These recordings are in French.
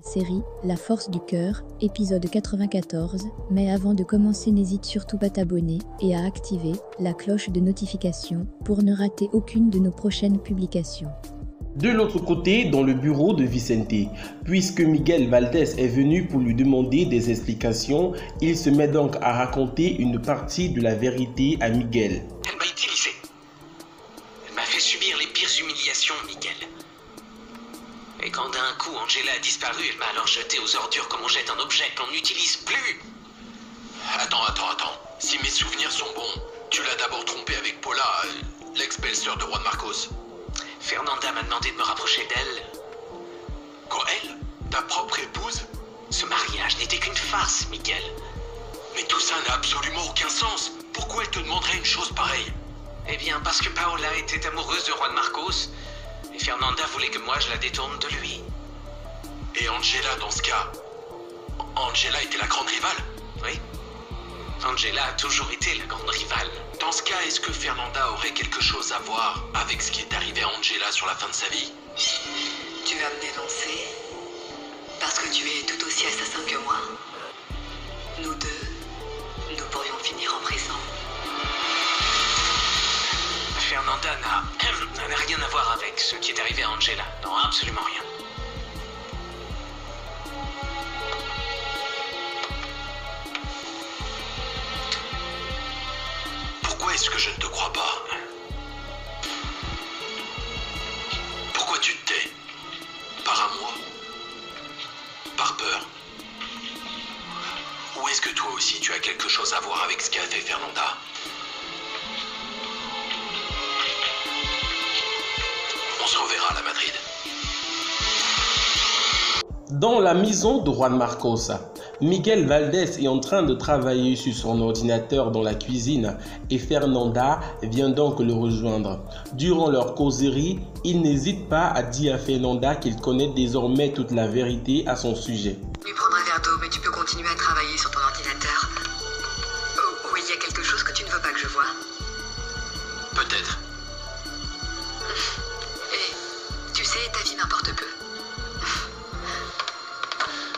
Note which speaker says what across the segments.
Speaker 1: Série La force du cœur, épisode 94, mais avant de commencer n'hésite surtout pas à t'abonner et à activer la cloche de notification pour ne rater aucune de nos prochaines publications.
Speaker 2: De l'autre côté, dans le bureau de Vicente, puisque Miguel Valdés est venu pour lui demander des explications, il se met donc à raconter une partie de la vérité à Miguel.
Speaker 3: Elle m'a utilisé. Elle m'a fait subir les pires humiliations, Miguel. Et quand d'un coup Angela a disparu, elle m'a alors jeté aux ordures comme on jette un objet qu'on n'utilise plus.
Speaker 4: Attends. Si mes souvenirs sont bons, tu l'as d'abord trompé avec Paula, l'ex-belle-sœur de Juan Marcos.
Speaker 3: Fernanda m'a demandé de me rapprocher d'elle.
Speaker 4: Quoi, elle? Ta propre épouse?
Speaker 3: Ce mariage n'était qu'une farce, Miguel.
Speaker 4: Mais tout ça n'a absolument aucun sens. Pourquoi elle te demanderait une chose pareille?
Speaker 3: Eh bien, parce que Paola était amoureuse de Juan Marcos, et Fernanda voulait que moi je la détourne de lui.
Speaker 4: Et Angela, dans ce cas, Angela était la grande rivale?
Speaker 3: Oui. Angela a toujours été la grande rivale.
Speaker 4: Dans ce cas, est-ce que Fernanda aurait quelque chose à voir avec ce qui est arrivé à Angela sur la fin de sa vie?
Speaker 5: Tu vas me dénoncer parce que tu es tout aussi assassin que moi. Nous deux, nous pourrions finir en prison.
Speaker 3: Fernanda n'a rien à voir avec ce qui est arrivé à Angela. Non, absolument rien.
Speaker 4: Pourquoi est-ce que je ne te crois pas? Pourquoi tu te tais? Par amour? Par peur? Ou est-ce que toi aussi tu as quelque chose à voir avec ce qu'a fait Fernanda? On se reverra à la Madrid.
Speaker 2: Dans la maison de Juan Marcos, Miguel Valdés est en train de travailler sur son ordinateur dans la cuisine et Fernanda vient donc le rejoindre. Durant leur causerie, il n'hésite pas à dire à Fernanda qu'il connaît désormais toute la vérité à son sujet.
Speaker 5: Lui prendre un verre d'eau, mais tu peux continuer à travailler sur ton ordinateur. Oh, oui, il y a quelque chose que tu ne veux pas que je voie.
Speaker 4: Peut-être.
Speaker 5: Et tu sais, ta vie m'importe peu.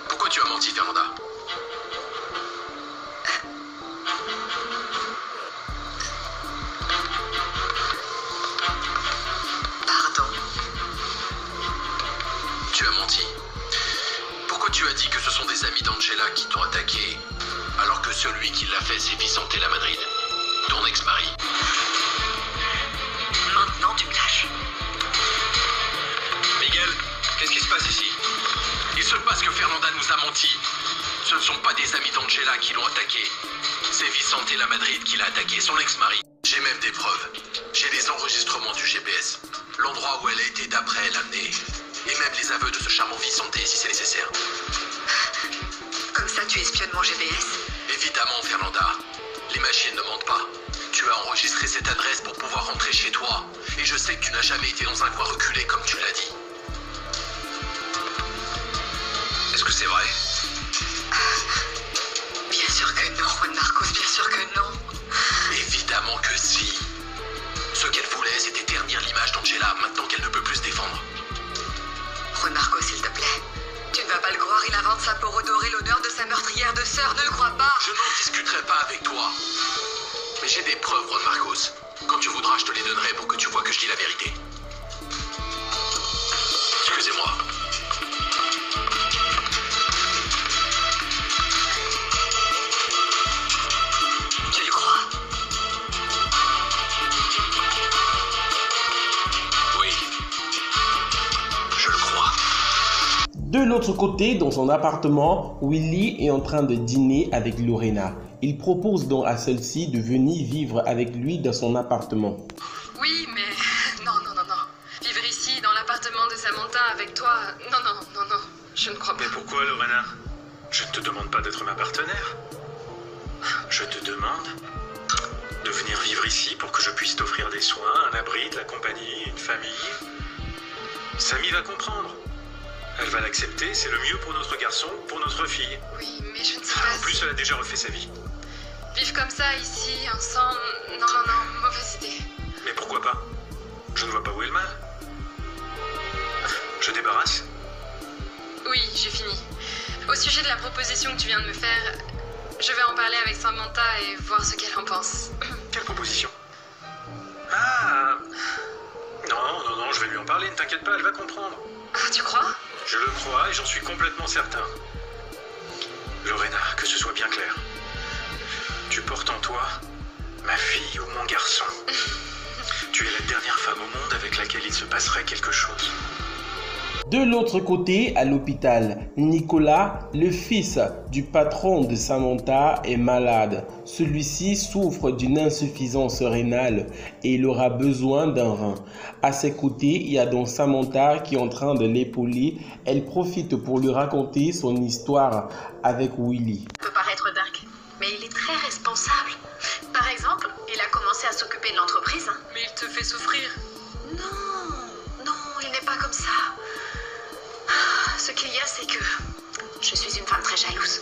Speaker 4: Pourquoi tu as menti, Fernanda?
Speaker 5: Pardon.
Speaker 4: Tu as menti. Pourquoi tu as dit que ce sont des amis d'Angela qui t'ont attaqué, alors que celui qui l'a fait, c'est Vicente la Madrid, ton ex-mari?
Speaker 5: Maintenant, tu me lâches.
Speaker 4: Miguel, qu'est-ce qui se passe ici? Il se passe que Fernanda nous a menti. Ce ne sont pas des amis d'Angela qui l'ont attaqué. C'est Vicente la Madrid qui l'a attaqué, son ex-mari. J'ai même des preuves. J'ai les enregistrements du GPS, l'endroit où elle a été d'après l'amener, et même les aveux de ce charmant Vicente si c'est nécessaire.
Speaker 5: Comme ça, tu espionnes mon GPS?
Speaker 4: Évidemment, Fernanda. Les machines ne mentent pas. Tu as enregistré cette adresse pour pouvoir rentrer chez toi. Et je sais que tu n'as jamais été dans un coin reculé comme tu l'as dit. Est-ce que c'est vrai?
Speaker 5: Bien sûr que non, Juan Marcos, bien sûr que non.
Speaker 4: Évidemment que si. Ce qu'elle voulait, c'était ternir l'image d'Angela maintenant qu'elle ne peut plus se défendre.
Speaker 5: Juan Marcos, s'il te plaît. Tu ne vas pas le croire, il invente ça pour redorer l'honneur de sa meurtrière de sœur, ne le crois pas.
Speaker 4: Je n'en discuterai pas avec toi. Mais j'ai des preuves, Juan Marcos. Quand tu voudras, je te les donnerai pour que tu vois que je dis la vérité. Excusez-moi.
Speaker 5: Tu le crois?
Speaker 4: Oui. Je le crois.
Speaker 2: De l'autre côté, dans son appartement, Willy est en train de dîner avec Lorena. Il propose donc à celle-ci de venir vivre avec lui dans son appartement.
Speaker 6: Oui, mais non. Vivre ici, dans l'appartement de Samantha, avec toi, non, je ne crois pas.
Speaker 7: Mais pourquoi, Lorena? Je ne te demande pas d'être ma partenaire. Je te demande de venir vivre ici pour que je puisse t'offrir des soins, un abri, de la compagnie, une famille. Samy va comprendre. Elle va l'accepter, c'est le mieux pour notre garçon, pour notre fille.
Speaker 6: Oui, mais je ne sais pas
Speaker 7: En plus, elle a déjà refait sa vie.
Speaker 6: Vivre comme ça, ici, ensemble, non, mauvaise idée.
Speaker 7: Mais pourquoi pas? Je ne vois pas où est le mal. Je débarrasse.
Speaker 6: Oui, j'ai fini. Au sujet de la proposition que tu viens de me faire, je vais en parler avec Samantha et voir ce qu'elle en pense.
Speaker 7: Quelle proposition? Ah... Non, je vais lui en parler, ne t'inquiète pas, elle va comprendre.
Speaker 6: Ah, tu crois?
Speaker 7: Je le crois et j'en suis complètement certain. Lorena, que ce soit bien clair. Tu portes en toi ma fille ou mon garçon. Tu es la dernière femme au monde avec laquelle il se passerait quelque chose.
Speaker 2: De l'autre côté, à l'hôpital, Nicolas, le fils du patron de Samantha, est malade. Celui-ci souffre d'une insuffisance rénale et il aura besoin d'un rein. À ses côtés, il y a donc Samantha qui est en train de l'épauler. Elle profite pour lui raconter son histoire avec Willy.
Speaker 8: Ça peut paraître dingue, mais il est très responsable. Par exemple, il a commencé à s'occuper de l'entreprise.
Speaker 6: Mais il te fait souffrir.
Speaker 8: Non, il n'est pas comme ça. Ce qu'il y a, c'est que je suis une femme très jalouse.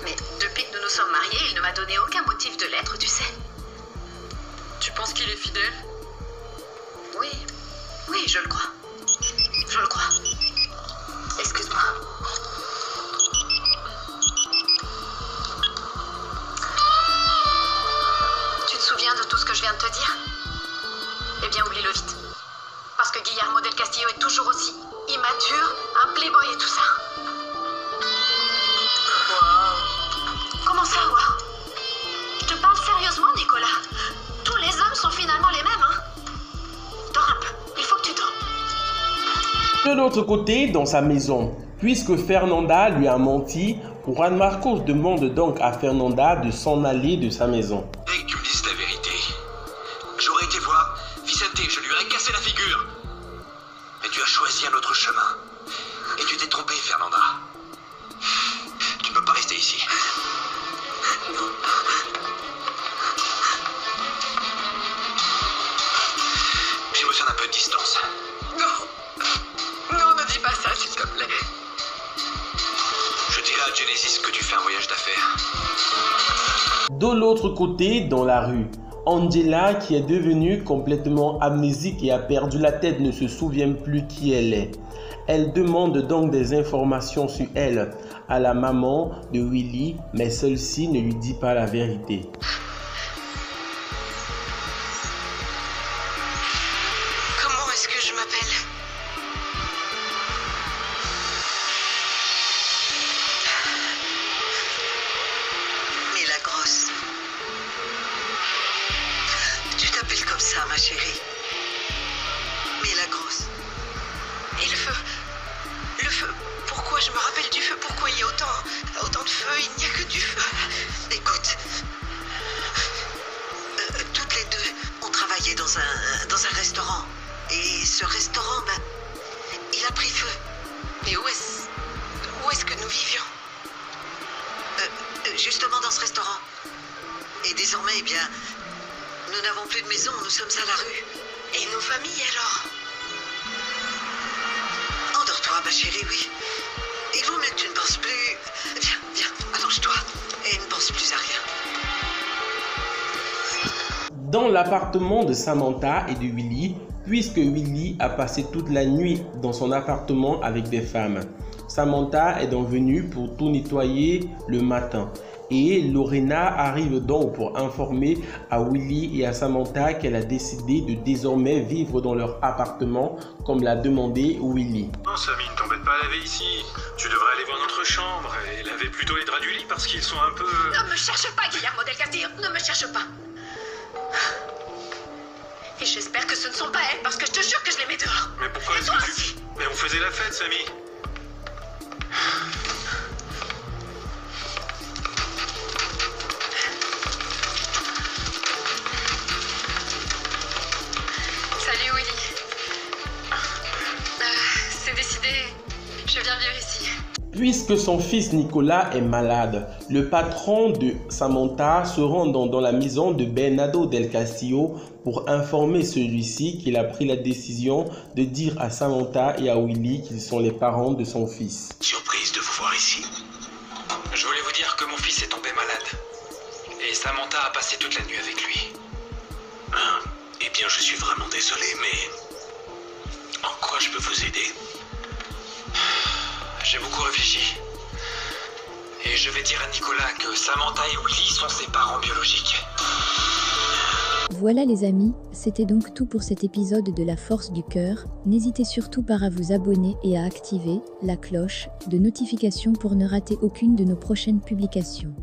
Speaker 8: Mais depuis que nous nous sommes mariés, il ne m'a donné aucun motif de l'être, tu sais.
Speaker 6: Tu penses qu'il est fidèle?
Speaker 8: Oui, je le crois. Je le crois. Excuse-moi. Tu te souviens de tout ce que je viens de te dire? Eh bien, oublie-le vite. Parce que Guillermo del Castillo est toujours aussi immature, un playboy et tout ça. Wow. Comment ça, wow? Je te parle sérieusement, Nicolas. Tous les hommes sont finalement les mêmes, hein? Dors un peu, il faut que tu dors.
Speaker 2: De l'autre côté, dans sa maison, puisque Fernanda lui a menti, Juan Marcos demande donc à Fernanda de s'en aller de sa maison.
Speaker 4: Et que tu me dises la vérité. J'aurais été voir Vicente, je lui aurais cassé la figure. Mais tu as choisi un autre chemin. Et tu t'es trompé, Fernanda. Tu ne peux pas rester ici.
Speaker 8: Non.
Speaker 4: J'ai besoin d'un peu de distance.
Speaker 8: Non, ne dis pas ça, s'il te plaît.
Speaker 4: Je dirai à Genesis que tu fais un voyage d'affaires.
Speaker 2: De l'autre côté, dans la rue, Angela, qui est devenue complètement amnésique et a perdu la tête, ne se souvient plus qui elle est. Elle demande donc des informations sur elle à la maman de Willy, mais celle-ci ne lui dit pas la vérité.
Speaker 8: Comment est-ce que je m'appelle? Mais la grosse. Tu t'appelles comme ça, ma chérie. Mais la grosse. Et le feu? Le feu. Pourquoi je me rappelle du feu? Pourquoi il y a autant de feu? Il n'y a que du feu. Écoute. Toutes les deux, on travaillait dans un restaurant. Et ce restaurant, il a pris feu. Mais où est-ce que nous vivions? Justement dans ce restaurant. Et désormais, eh bien, nous n'avons plus de maison, nous sommes à la rue. Et nos familles alors? Endors-toi, ma chérie, oui. Il vaut mieux que tu ne penses plus. Viens, allonge-toi. Et ne pense plus à rien.
Speaker 2: Dans l'appartement de Samantha et de Willy, puisque Willy a passé toute la nuit dans son appartement avec des femmes. Samantha est donc venue pour tout nettoyer le matin. Et Lorena arrive donc pour informer à Willy et à Samantha qu'elle a décidé de désormais vivre dans leur appartement comme l'a demandé Willy.
Speaker 7: Non, Samy, ne t'embête pas à laver ici. Tu devrais aller voir notre chambre et laver plutôt les draps du lit parce qu'ils sont un peu...
Speaker 8: Ne me cherche pas, Guillermo del Castillo. Ne me cherche pas. Et j'espère que ce ne sont pas elles parce que je te jure que je les mets dehors.
Speaker 7: Mais pourquoi
Speaker 8: Et
Speaker 7: est-ce
Speaker 8: toi
Speaker 7: que tu...
Speaker 8: aussi.
Speaker 7: Mais on faisait la fête, Samy.
Speaker 6: Salut Willy. C'est décidé. Je viens vivre ici.
Speaker 2: Puisque son fils Nicolas est malade, le patron de Samantha se rend dans la maison de Bernardo del Castillo pour informer celui-ci qu'il a pris la décision de dire à Samantha et à Willy qu'ils sont les parents de son fils.
Speaker 4: Surprise de vous voir ici.
Speaker 3: Je voulais vous dire que mon fils est tombé malade. Et Samantha a passé toute la nuit avec lui.
Speaker 4: Eh bien, je suis vraiment désolé, mais... En quoi je peux vous aider? J'ai beaucoup réfléchi. Et je vais dire à Nicolas que Samantha et Willy sont ses parents biologiques.
Speaker 1: Voilà les amis, c'était donc tout pour cet épisode de La Force du Cœur. N'hésitez surtout pas à vous abonner et à activer la cloche de notification pour ne rater aucune de nos prochaines publications.